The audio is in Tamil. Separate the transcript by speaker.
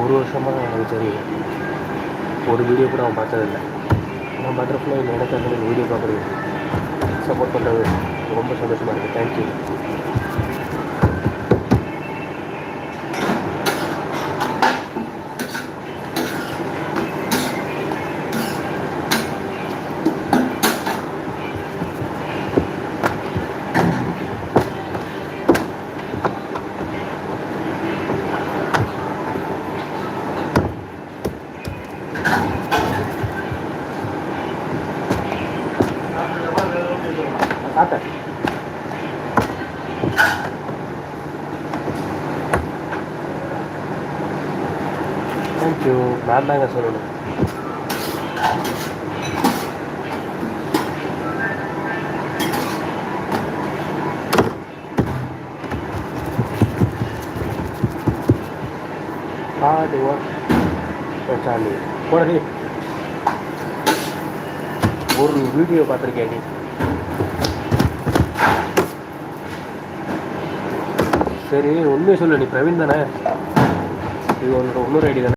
Speaker 1: ஒரு வருஷமாக எனக்கு தெரியும். ஒரு வீடியோ கூட அவன் பார்த்ததில்லை. நான் பட்டர்ஃப்ளை எனக்கு அந்த வீடியோ பார்க்குறது சப்போர்ட் பண்ணுறது ரொம்ப சந்தோஷமாக இருக்குது. தேங்க்யூ. பார்த்தேன். தேங்க்யூ. நான் தாங்க சொல்லணும். ஹார்ட் ஒர்க் சாலி போனே ஒரு வீடியோ பார்த்துருக்கேன். நீ சரி உண்மையை சொல்லு, நீ பிரவீன் தானே? இது உன்னோட இன்னொரு ஐடி தானே?